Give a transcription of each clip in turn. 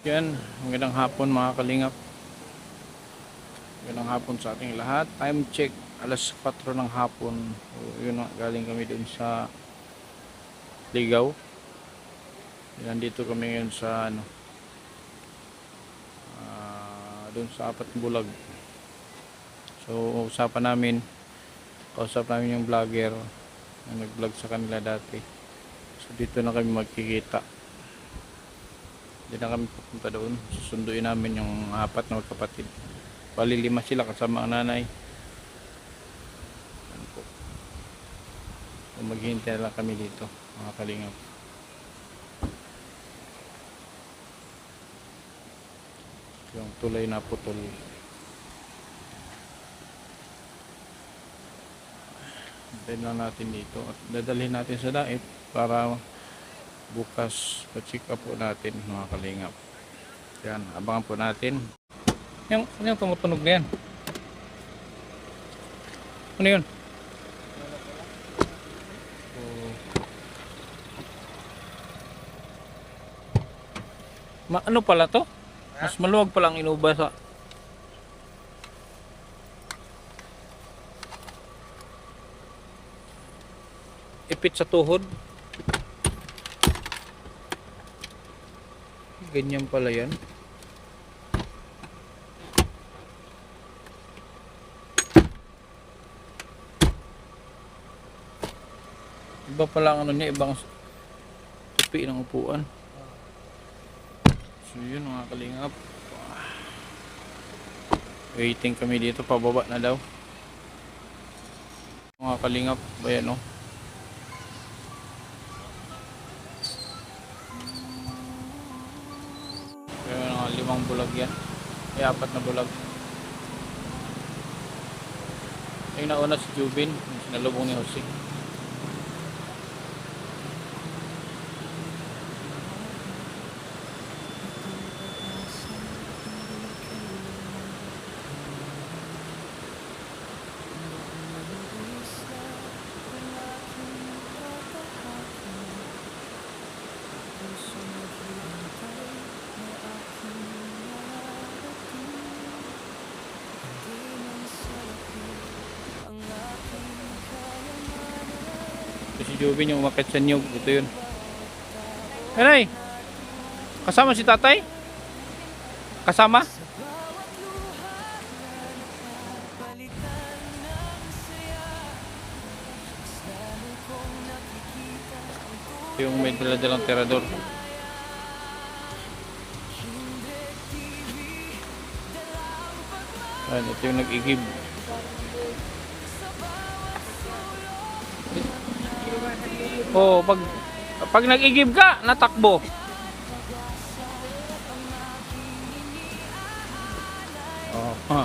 Yan, magandang hapon mga kalingap. Magandang hapon sa ating lahat. Time check, alas 4 ng hapon. So, yun, galing kami dun sa Ligaw. Nandito kami ngayon sa dun sa Apat Bulag. So kausap namin yung vlogger na nag-vlog sa kanila dati. So dito na kami magkikita. Hindi na kami pupunta doon. Susunduin namin yung apat na magkapatid. Bali 5 sila kasama ang nanay. Ano po. So maghihintay na lang kami dito mga kalingap. Yung tulay na putol. Hintayin lang natin dito at dadalhin natin sa daet para bukas pa-check up po natin mga kalingap. Yan, abangan po natin. Yung tumutunog na yan. Ano yun? Ano pala to? Mas maluwag palang inuba sa ipit sa tuhod. Ganyan pala yan. Iba pala ang ano niya, ibang tupi ng upuan. So yun mga kalingap. Waiting kami dito, pababa na daw. Mga kalingap, bayan o. Kaya mga 5 bulag yan. May 4 na bulag. Yung nauna si Jubin, sinalubong ni Jose. Si Jubin yung umakit sa niyog, ito yun. Hey, kasama si tatay? Kasama? Ito yung may dala-dalang tirador. Ayan, ito yung nag-igib. Oh, pag nag-igib ka, natakbo. Oh, ha.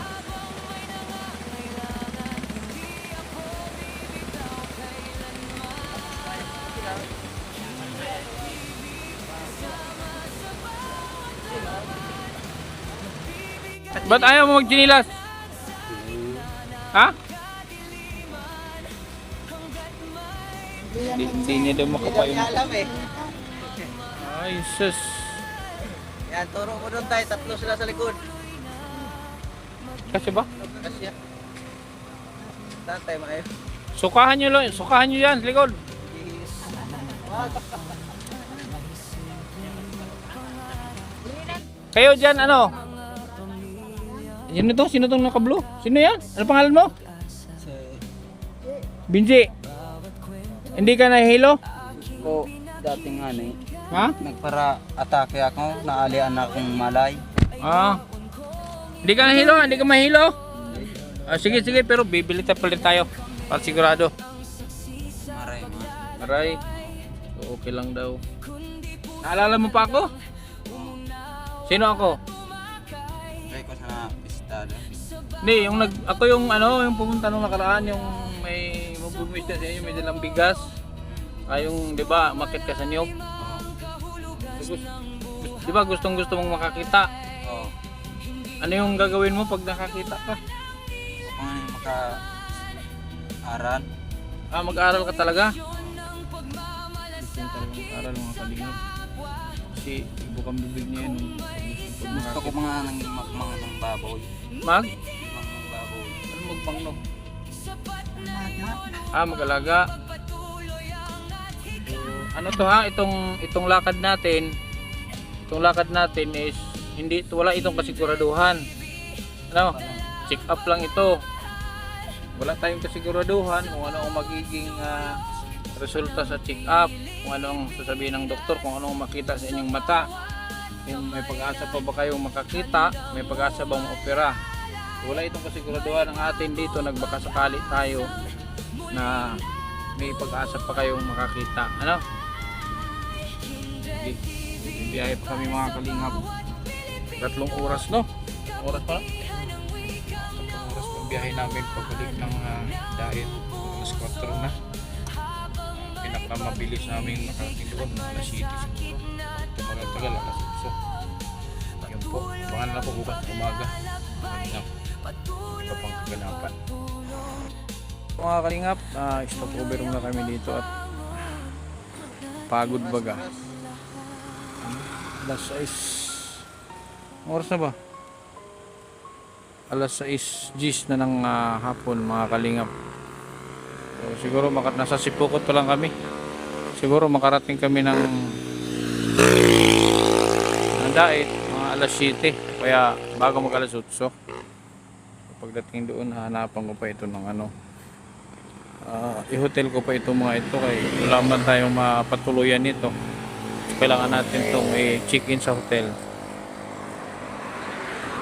Ba't ayaw mo mag-ginilas? Ha? Hindi niya daw makapayong. Alam eh. Ay, sus. Yan, turo ko doon tayo. 3 sila sa likod. Kasi ba? Kasi yan. Saan tayo maayo? Sukahan nyo yan sa likod. Kayo dyan, ano? Yan ito, sino itong naka-blue? Sino yan? Ano pangalan mo? Binji. Hindi ka nahihilo? Ko dating ano eh. Ha? Nagpara atake ako, naalian akong malay. Ah. Hindi ka nahihilo? Hindi ka mahilo? Ah, sige, pero bibili palit tayo. Para sigurado. Maray ma. Aray. So, okay lang daw. Naalala mo pa ako? Sino ako? Try ko sa pistado. Hindi, ako yung yung pumunta nung nakaraan, yung may mabumisda sa inyo, may dalang bigas. Yung, di ba, makit ka sa niyog. Di ba, gustong mong makakita. Oo. Ano yung gagawin mo pag nakakita ka? Kung maka-aral. Mag-aaral ka talaga? Gusto talaga mag-aaral mga kalingap. Kasi bukang bibig niya yun. Ako mga mga ng baboy. Mag? Mga ng baboy. Ano magpangno? Mag-alaga. Ano to ha? Itong lakad natin. Itong lakad natin is wala itong kasiguraduhan. Ano? Check up lang ito. Wala tayong kasiguraduhan kung ano ang magiging resulta sa check up, kung ano ang sasabihin ng doktor, kung ano ang makita sa inyong mata. May pag-asa pa ba kayong makakita? May pag-asa bang maopera? Wala itong kasiguraduhan ng atin dito. Nagbaka sakali tayo na may pag-asa pa kayong makakita. Ano? Biyahe pa kami mga kalingap. 3 oras, no? Oras pa? 3 oras pa biyahe namin pagbalik ng dahil alas 4 na. Pinakamabilis namin nakarating doon alas 7 siguro. Tumagal-tagal alas 8. Yun po, abangan na po bukas umaga. Kalingap, iba pang kaganapan. Mga kalingap, stop over na kami dito at pagod baga. Alas 6. Oras na ba? Alas 6:10 na ng hapon mga kalingap. So, siguro nasa Sipukot pa lang kami. Siguro makarating kami ng Dait mga alas 7. Kaya bago mag alas 8. So, pagdating doon hahanapan ko pa ito ng i-hotel ko pa ito mga ito kaya wala man tayong mapatuluyan nito. Kailangan natin itong i-check-in sa hotel.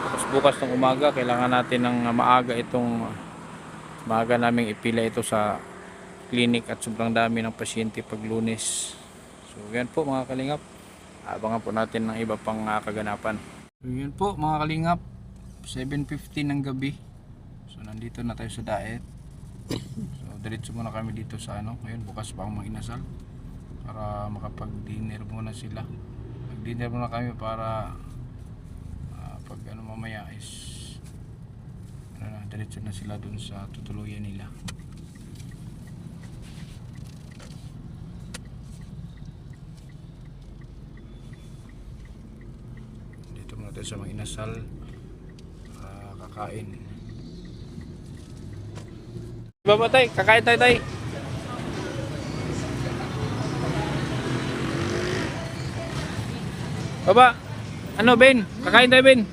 Tapos bukas ng umaga kailangan natin ng maaga naming ipila ito sa clinic at sobrang dami ng pasyente pag Lunes. So yan po mga kalingap, abangan po natin ng iba pang kaganapan. So yan po mga kalingap, 7:15 ng gabi. So nandito na tayo sa Dait. So diretso muna kami dito sa ngayon bukas pa akong mag-inasal para makapag-dinner muna sila. Mag-dinner muna kami para pag mamaya is diretso na sila dun sa tutuluyan nila. Dito muna tayo sa mga inasal, kakain. Baba tay, kakain tayo tay. Baba, ano Ben? Kakain tayo Ben.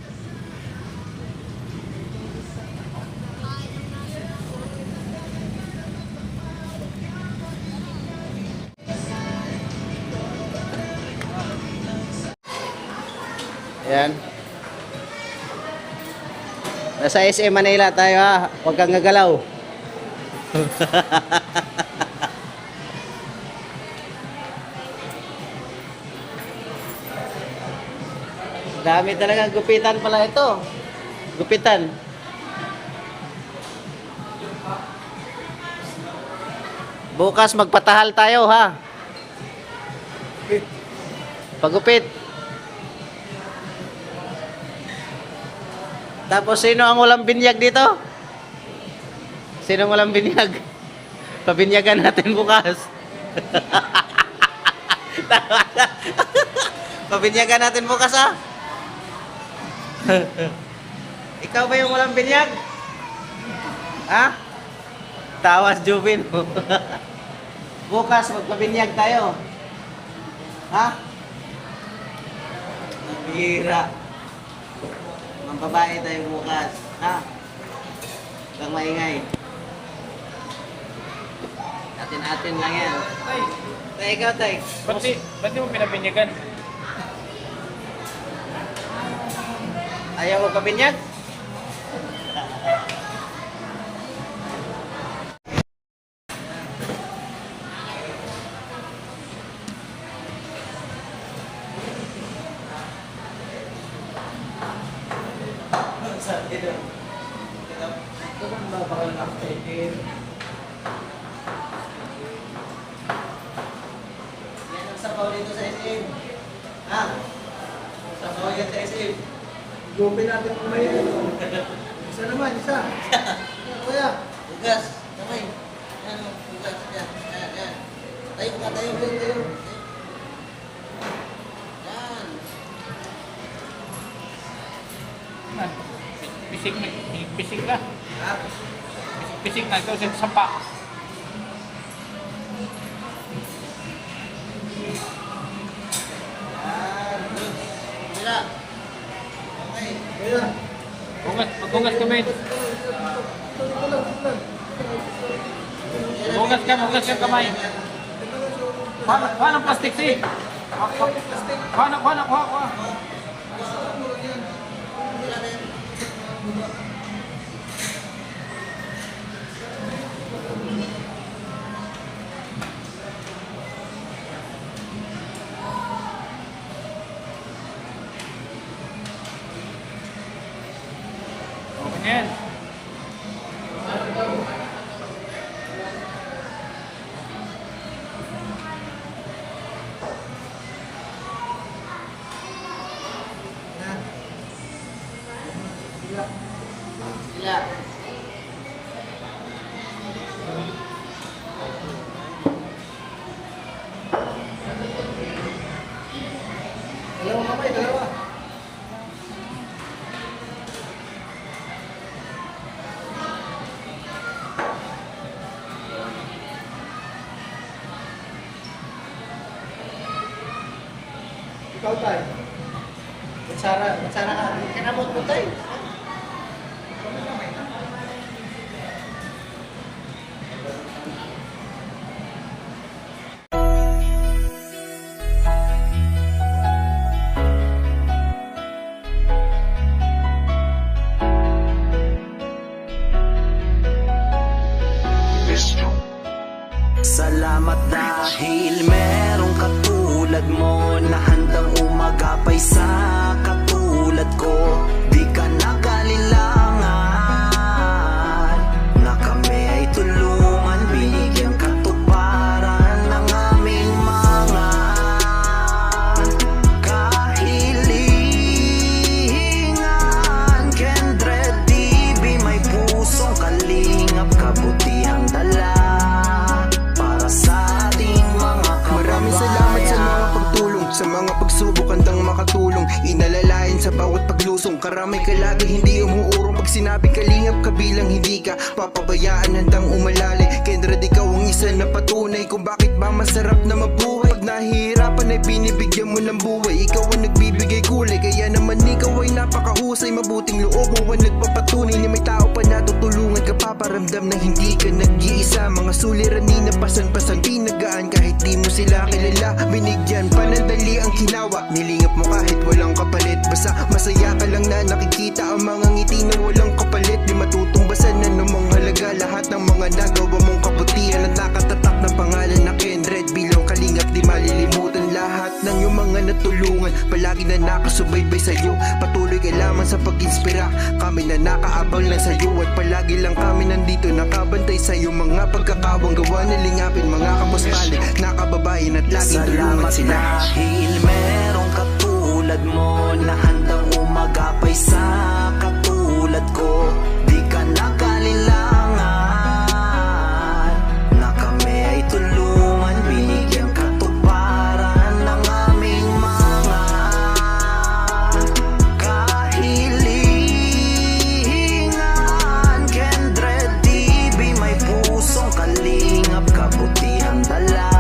Ayan. Nasa SM Manila tayo ha. Huwag kang gagalaw. Dami talaga gupitan pala ito. Gupitan. Bukas magpatahal tayo ha. Pagupit. Tapos sino ang walang binyag dito? Sino ang walang binyag? Pabinyagan natin bukas. Pabinyagan natin bukas ha. Ikaw ba yung walang binyag? Ha? Tawas Jubin. Bukas magpabinyag tayo. Ha? Bira. Mambabae tayo bukas. Ha? Huwag maingay. Atin-atin lang yan. Tay, ikaw tay. Ba't di mo pinabinyagan? Ayaw mo kabinyag? Yan ang sabaw dito sa SM. Ha? Sabaw yan sa SM. Gupin natin mamaya. Isa naman, isa. Kuya. Ugas. Kamay. Yan, ugas. Yan. Yan, yan. Tayo ka, tayo. Tayo. Yan. na. Pisik na. Ha? Pisik na. Ito sa sapa. Yan. Good. Sila. Okay. Kuya. Magbugas kami. Bugas ka kamay. Paano plastic si? Paano? Okay na yan. Sila. Dalawa kamay, dalawa. Ikaw tayo. Matsara ka. Kanamot mo tayo. Salamat dahil merong katulad mo na handang umagapay sa katulad ko. Di ka nakalilangan na kami ay tulungan, binigyan katuparan ng aming mga kahilingan. Kendred TV, may pusong kalingap, kabutihang dala sa ating mga kababayan. Maraming salamat sa mga pagtulong, sa mga pagsubok handang makatulong, inalalayan sa bawat paglusong. Karamay ka lagi, hindi umuurong. Pag sinabing kalingap, kabilang hindi ka papabayaan, handang umalali. Kendred, ikaw ang isa na patunay kung bakit ba masarap na mabuhay. Pag nahihirapan ay binibigyan mo ng buhay, ikaw ang nagbibigay kulay. Kaya naman ikaw ay napakahusay, mabuting loob mo ang nagpapatunay na may tao pa natutulungan ka, paparamdam na hindi ka nag-iisa. Mga suliranin na pasan-pasan, pinagaan kahit di mo sila kilala. Binigyan panandali ang ginawa, nilingap mo kahit walang kapalit. Basta masaya ka lang na nakikita ang mga ngiti na walang kapalit. Di matutumbasan na namang halaga lahat ng mga nagawa mong kabutihan at nakatatak ng pangalan na Kendred. Bilang kalingap di malilimutan lahat ng iyong mga natulungan, palagi na nakasubaybay sa'yo. Patuloy ka lamang sa pag-inspira, kami na nakaabang lang sa'yo. At palagi lang kami nandito nakabantay sa'yo. Mga pagkakawang gawa na lingapin, mga kapuspali, nakababayan at laging tulungan sila. Dahil merong katulad mo na handang umagapay sa katulad ko. Di ka nakalilangan na kami ay tulungan, binigyan katuparan ng aming mga kahilingan. Kendred TV, may pusong kalingap, kabutihang dala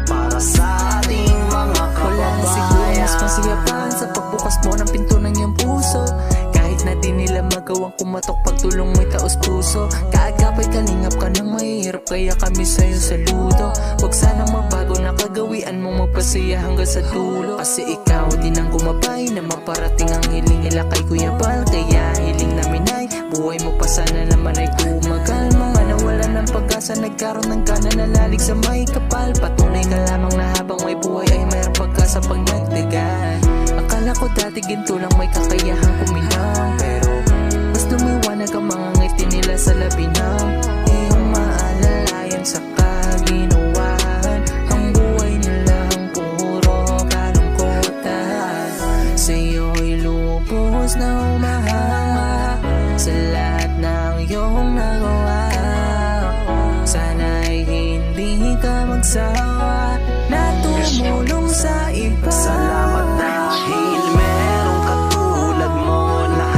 para sa ating mga Wala na siguro mas masiyapan sa pagbukas mo ng pinto ng iyong puso. Kahit na di nila magawang kumatok, pagtulong mo'y taos puso. Kaagapay kalingap ka ng mahirap, kaya kami sa'yo saludo. Huwag sanang mabago na kagawian mong magpasaya hanggang sa dulo. Kasi ikaw din ang gumabay na maparating ang hiling nila kay Kuya Bal. Kaya hiling namin ay buhay mo pa sana naman ay kumagal. Mga nawala ng pag-asa, nagkaroon ng gana, nalalig sa may kapal. Patunay ka lamang na habang may buhay ay mayroong pag-asa pag nagdagan. Akala ko dati ginto lang may kakayahang kuminang, pero mas lumiwanag ang mga ngiti nila sa labi ng iyong maalalayan sa kaginawahan. Ang buhay nilang puro kalungkutan, sa'yo'y lubos na humahanga sa lahat ng iyong nagawa. Sana'y hindi ka magsawa na tumulong sa iba. Salamat dahil merong katulad mo na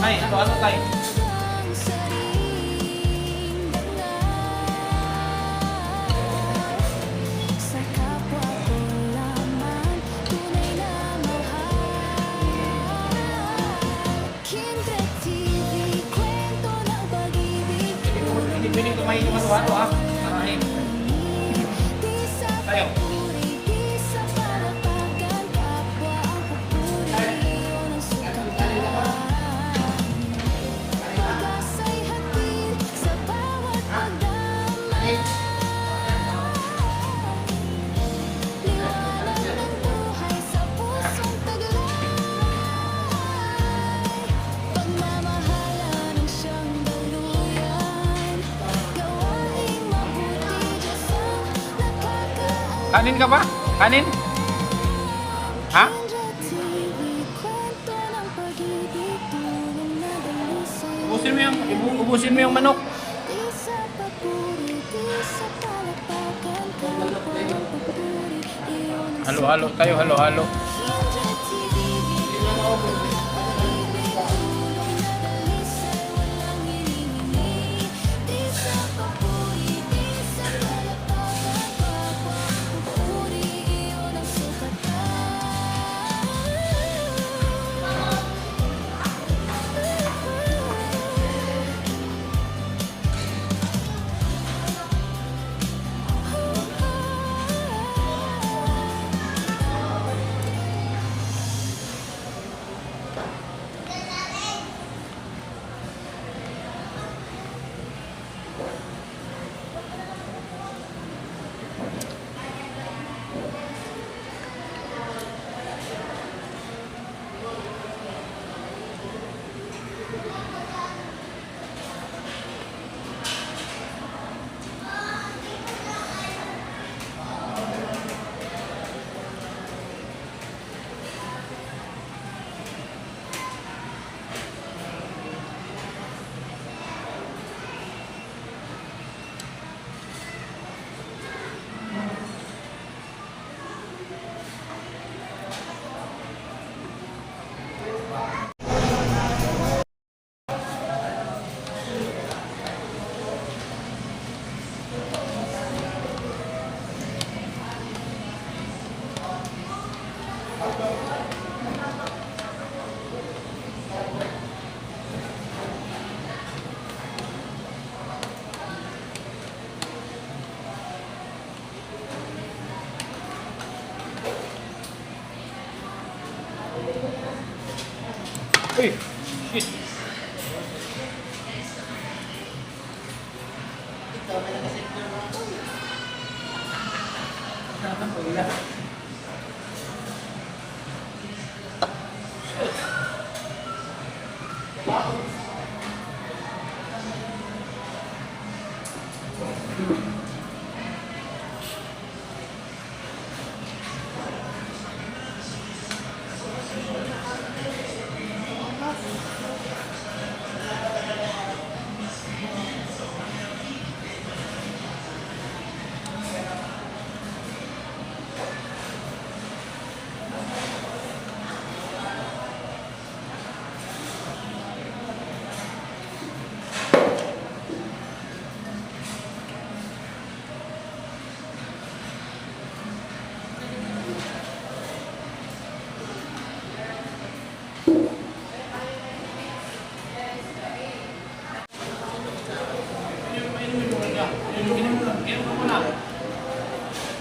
Ay, ano tayo? Sa kapwa ko lamang tunay na mahal. Kindred TV, kwento ng pag-ibig. Hindi pwede kumain yung ano-ano ha. Marahin. Di sa Tayo. papuri, di sa palapagan, kapwa ang papuri, yun ang sukatan. Pag-asa'y hatid sa bawat pagdamay. Liwanag ng buhay sa pusong taglay. Pagmamahalan ang siyang daluyan. Gawaing mabuti, Diyos ang nakakaalam. Kanin ka ba? Kanin? Ha? Kindred TV, kwento ng pag-ibig, tulong na dalisay. Ubusin mo yung manok. Di sa papuri, di sa palapakan, kapwa ang papuri, iyon ang Halo-halo tayo, halo-halo. Kindred TV, tulong na dalisay, walang hinihingi. Di sa papuri, di sa palapakan, kapwa ang papuri, iyon ang sukatan. Uy, shit.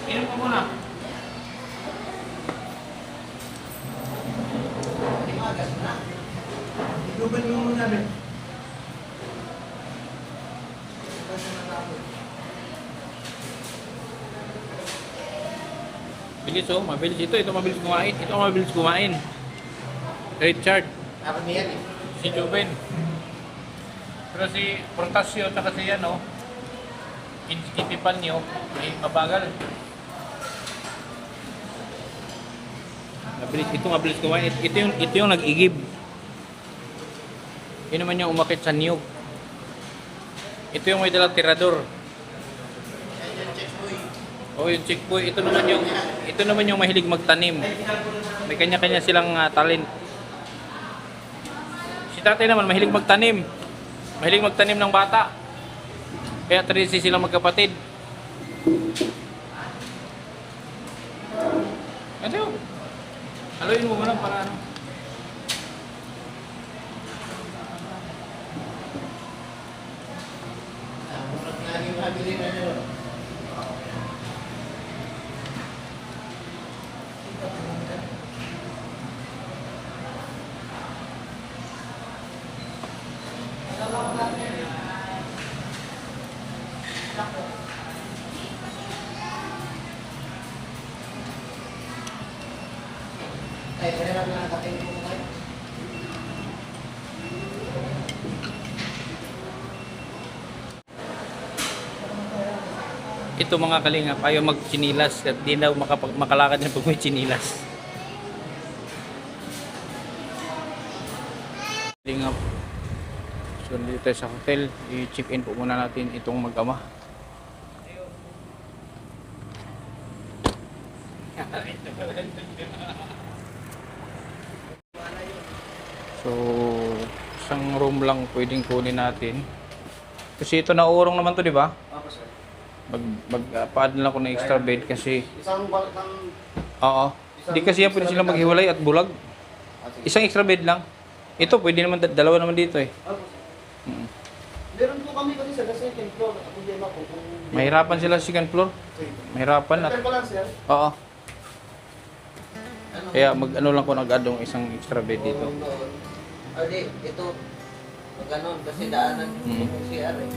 Inom ka muna. Luban mo muna namin. Bilis oh, mabilis ito. Ito mabilis kumain. Ito ang mabilis kumain. Richard, Ako niyan eh. si Joven. Pero si Portasio at si yan oh, Kitipan niyo, ay mabagal. Mabilis, ito mabilis kumain. Ito yung nag-igib. Yun naman yung umakit sa niyog. Ito yung may dalang tirador. Oh, yung chickboy. Ito naman yung mahilig magtanim. May kanya-kanya silang talent. Si tatay naman, mahilig magtanim. Mahilig magtanim ng bata. Kaya 13 silang magkapatid. Ito. Haluin mo muna para ano. Laging mabili na nyo. Ay, meron na nakatingin mo kayo. Ito mga kalingap, ayaw magchinilas at di daw makalakad na pag may chinilas. Kalingap. So dito tayo sa hotel, i-check in po muna natin itong mag-ama. So isang room lang pwedeng kunin natin. Kasi ito naurong naman to, di ba? Ako, sir. Mag-paad lang ako ng extra bed kasi Isang oo. Hindi kasi yan pwede silang maghiwalay at bulag. Isang extra bed lang. Ito pwede naman dalawa naman dito eh. Meron po kami kasi sa second floor. Problema ko kung... Mahirapan sila sa second floor. Mahirapan at Hotel pa lang, sir. oo. Ano? Kaya mag-ano lang ko nag-add isang extra bed dito. Adi, ito. Ganon kasi daanan yung CR eh.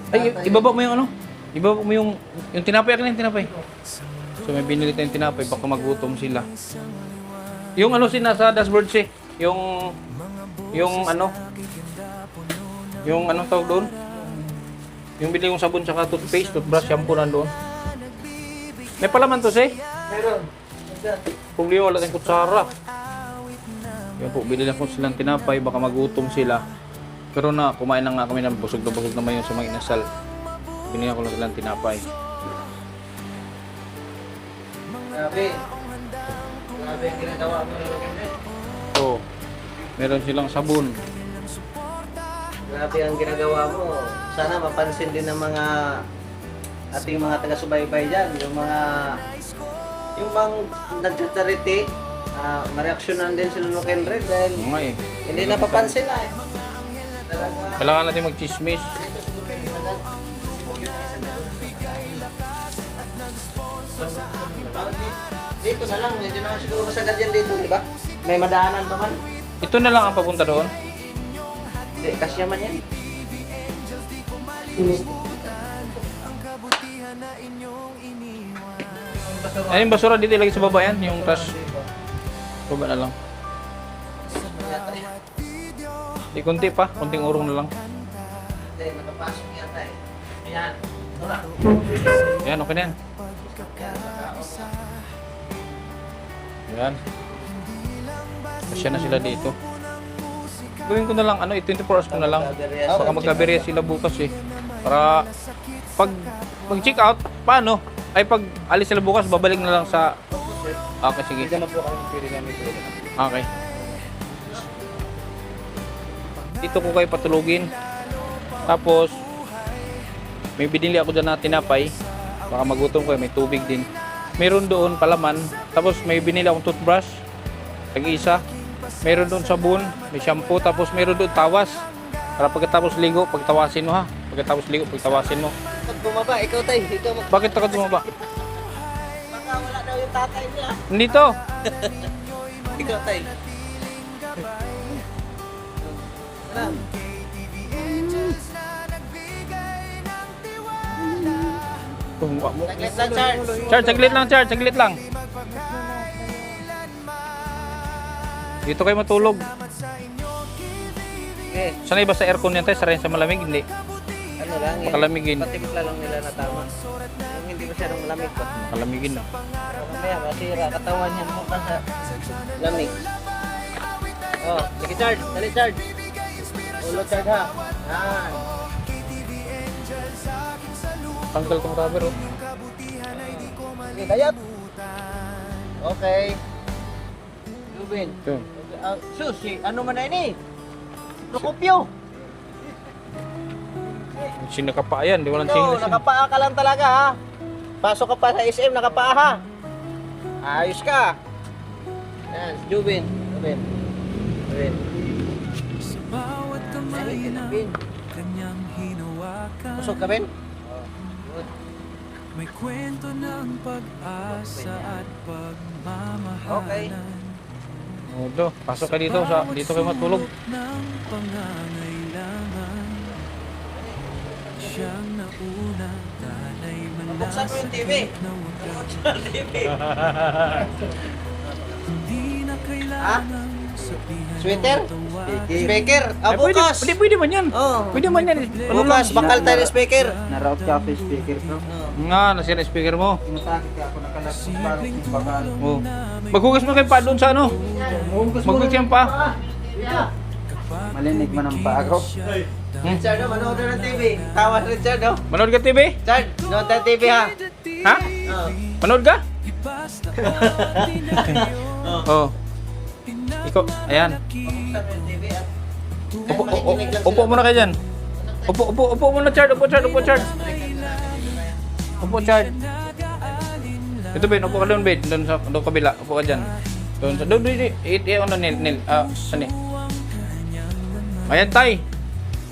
Ay, ibaba mo yung ano? Ibaba mo yung tinapay, akin yung tinapay. So may binili tayong tinapay, baka magutom sila. Yung ano nasa dashboard siya, yung ano, yung anong tawag doon? Yung bili yung sabon tsaka toothpaste, toothbrush, shampoo nandoon. May palaman to siya. Meron. Problema wala tayong kutsara. Yan po, bili lang po silang tinapay, baka magutom sila. Pero na, kumain na nga kami ng busog naman yung sa mga inasal. Binigyan ko lang silang tinapay. Grabe. Grabe yung ginagawa mo ng Lokende. So, meron silang sabon. Grabe ang ginagawa mo. Sana mapansin din ng mga ating mga taga-subaybay dyan. Yung mga nag-charity, mareaksyonan din sila Lokende dahil Oo nga eh. hindi napapansin na eh. Talaga. Kailangan natin mag-chismis. Dito na lang, medyo naman siguro masagad yan dito, di ba? May madaanan pa man. Ito na lang ang papunta doon. Hindi, kasya man yan. Ay, yung basura dito ilagay sa baba yan. Yung trash. Baba na lang. Di konti pa. Konting urong na lang. Hindi, nakapasok yata eh. Ayan. Wala. Yan, okay na yan. Yan. Kasya na sila dito. Gawin ko na lang, 24 hours ko na lang. Baka magkaberya sila bukas eh. Para pag check out, paano? Ay pag alis sila bukas, babalik na lang sa... Okay, sige. Okay. Dito ko kayo patulugin. Tapos, may binili ako dyan na tinapay. Baka magutom ko, may tubig din. Meron doon palaman. Tapos may binili akong toothbrush. Tag-isa. Meron doon sabon, may shampoo. Tapos meron doon tawas. Para pagkatapos ligo, pagtawasin mo ha. Pagkatapos ligo, pagtawasin mo. Pag bumaba, ikaw tayo. Ikaw Bakit ako tumaba? baka wala daw yung tatay niya. Nandito. Ikaw tayo. Alam. Saglit lang, Charles. Charge, saglit lang. Dito kayo matulog. Okay. Sanay ba sa aircon yan tayo? Sarayin sa malamig? Hindi. Ano lang yan. Makalamigin. Patimpla lang nila na tama. Yung hindi masyadong malamig pa. Makalamigin na. Mamaya, masira katawan niya mukha sa lamig. Oh, sige Charles. Dali Charles. Ulo Charles ha. Yan. Tanggal kong rubber oh. Okay, dayat. Okay. Lubin. Yun. Sushi, ano man na ini? Procopio. Sinakapa yan, di walang Ito, singles. nakapaa ka lang talaga ha. Pasok ka pa sa SM, nakapaa ha. Ayos ka. Yan, si Jubin. Jubin. Jubin. Bawat kamay na kanyang hinawakan, Busog ka, Ben? may kwento ng pag-asa at pagmamahalan. Oh, do, pasok ka dito, dito kayo matulog. Ng pangangailangan, siyang nauna, tanay Buksan mo yung TV. na hindi na kailangan sabihan Sweater? ng tawag. Speaker? Ay, pwede, Bukas. pwede man yan. Oh. Pwede man yan. Bukas, bakal tayo ng speaker. Na-route ka pa yung speaker ko. Nga, nasira yung speaker mo. Inutakit ka ako nakalapos parang yung bakal. Oh. Maghugas mo kayo pa doon sa ano. Maghugas yan pa. Malinig man ang paa ko. Richard, no? Manood na ng TV. Tawa si Richard, no? Manood ka TV? Richard, nood ng TV ha. Ha? Oh. Manood ka? Oh. Ikaw, ayan. Buksan mo yung TV ha. Upo muna kayo dyan. Upo muna, Chard. Upo, Chard. Ito, Ben. Upo ka doon, Ben. Doon kabila. Upo ka dyan. Doon, ano, Nil. Sani. Ayan, Tay.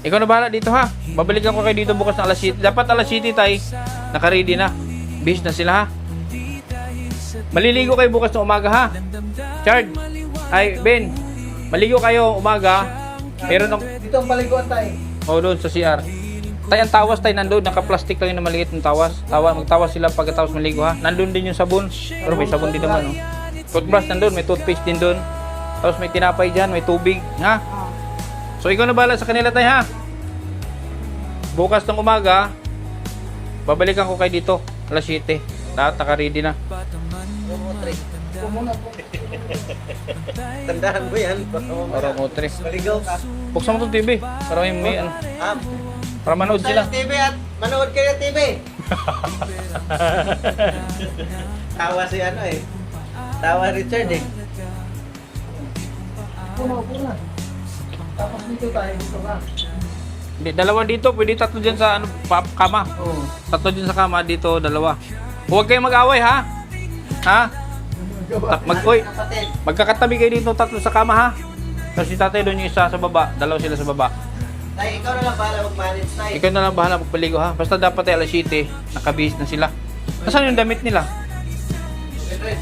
Ikaw na bahala dito, ha. Babalikan ko kayo dito bukas ng alas 7. Dapat alas 7, Tay. Naka-ready na. Bis na sila, ha. Maliligo kayo bukas ng umaga, ha. Chard. Ay, Ben. Maligo kayo umaga. Pero nung Dito ang paliguan tayo. doon sa CR. Tay, ang tawas tayo nandun, naka-plastic lang yung maliit ng tawas. Magtawas sila pagkatapos maligo, ha. Nandun din yung sabon. Pero may sabon din naman, no. Toothbrush nandun, may toothpaste din doon. Tapos may tinapay dyan, may tubig, ha. So ikaw na bahala sa kanila, Tay, ha. Bukas ng umaga, babalikan ko kayo dito, alas 7. Lahat naka-ready na. Tandaan mo yan. Parang utre. Maligaw ka. Buksan mo itong TV, para may ano, Ah, para manood buksan sila. yung TV at manood kayo ng TV. Tawa si ano eh. Tawa Richard eh. Puno. Tapos dito tayo, dito ka. Hindi, dalawa dito, pwede tatlo dyan sa ano, kama. Oo. Tatlo dyan sa kama, dito, dalawa. Huwag kayong mag-away, ha? Ha? Uy, Kapatid. magkakatabi kayo dito, tatlo sa kama, ha? Tapos si tatay doon yung isa sa baba, dalawa sila sa baba. Tay, ikaw na lang bahala mag-manage, Tay. Ikaw na lang bahala magpaligo, ha? Basta dapat ay alas 7, nakabihis na sila. Nasaan yung damit nila? Richard,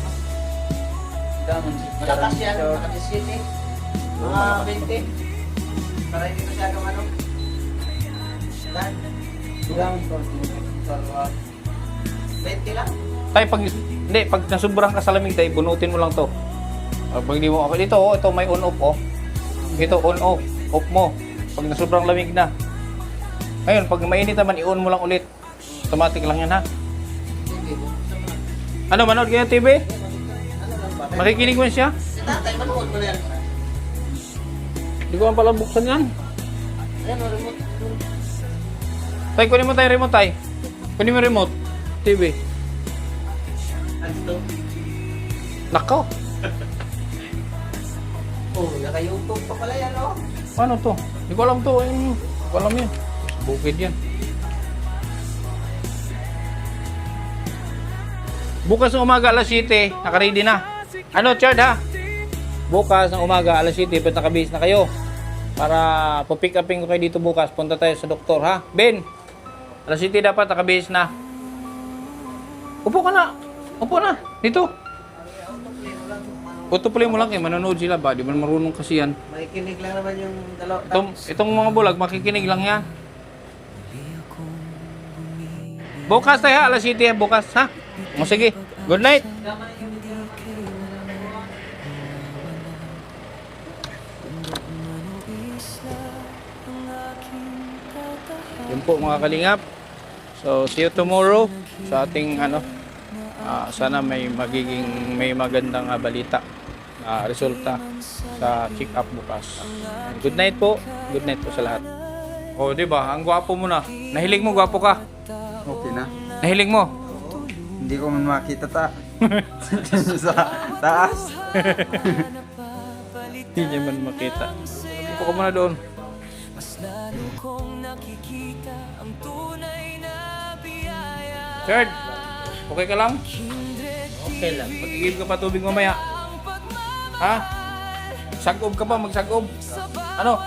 malakas yan. Malakas yan eh. Mga 20. Para hindi masyadong ano. Dan, Ilang 20 lang. Tay, pag nasubrang ka sa lamig, tay, bunutin mo lang to. Pag hindi mo, okay, dito, oh, ito may on-off, oh. Ito, on-off, off mo. Pag nasubrang lamig na. Ngayon, pag mainit naman, i-on mo lang ulit. Automatic lang yan, ha? Ano, manood kayo ng TV? Makikinig mo siya? Si tatay, manood mo na yan. Hindi ko pala buksan yan. Ayan, o, remote. Tay, kunin mo tayo remote, tay. Kunin mo remote. TV. Ano to? Nakaw. Oh, naka-YouTube pa pala yan, oh. Paano to? Hindi ko alam to. Hindi ko alam yan. Bukid yan. Bukas ng umaga alas 7, naka-ready na. Ano, Chard, ha? Bukas ng umaga alas 7, pag nakabihis na kayo. Para pupick upin ko kayo dito bukas. Punta tayo sa doktor, ha? Ben, alas 7 dapat nakabihis na. Upo ka na. Upo na. Dito. Utuplay mo lang kayo. Manonood sila ba? Di ba marunong kasi yan? Makikinig lang naman yung dalawa. Itong mga bulag, makikinig lang yan. Bukas tayo, ha? Alas 7, bukas, ha? O sige, good night. Yun po mga kalingap. So, see you tomorrow sa ating ano. Sana may magandang balita, resulta sa check up bukas. Good night po. Good night po sa lahat. Oh, di ba? Ang gwapo mo na. Nahilig mo, gwapo ka. Okay na. Nahilig mo. Hindi ko man makita sa taas. Hindi niya man makita. Upo ka muna doon. Paano kung nakikita ang tunay na biyaya? Chard, okay ka lang? Okay lang. Magigib ka pa tubig mamaya. Ha? Sagob ka pa, magsagob. Ano?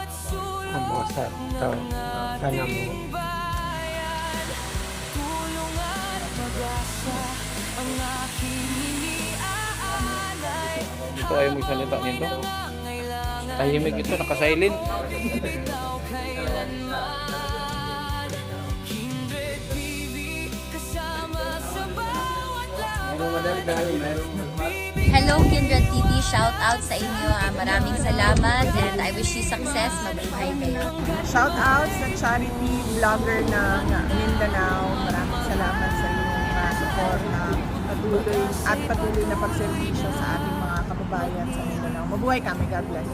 Sana mo. Tulong at pag-asa ang aking iniaalay. Dito ayaw magsalita nito. Tahimik ito, nakasilent. Bitaw kailanman. Kindred TV kasama sa bawat Hello Kindred TV, shout out sa inyo. Maraming salamat and I wish you success. Mabuhay kayo. Shout out sa charity vlogger ng Mindanao. Maraming salamat sa inyong support na patuloy na pagserbisyo sa ating mga kababayan sa Mindanao. Mabuhay kami. God bless.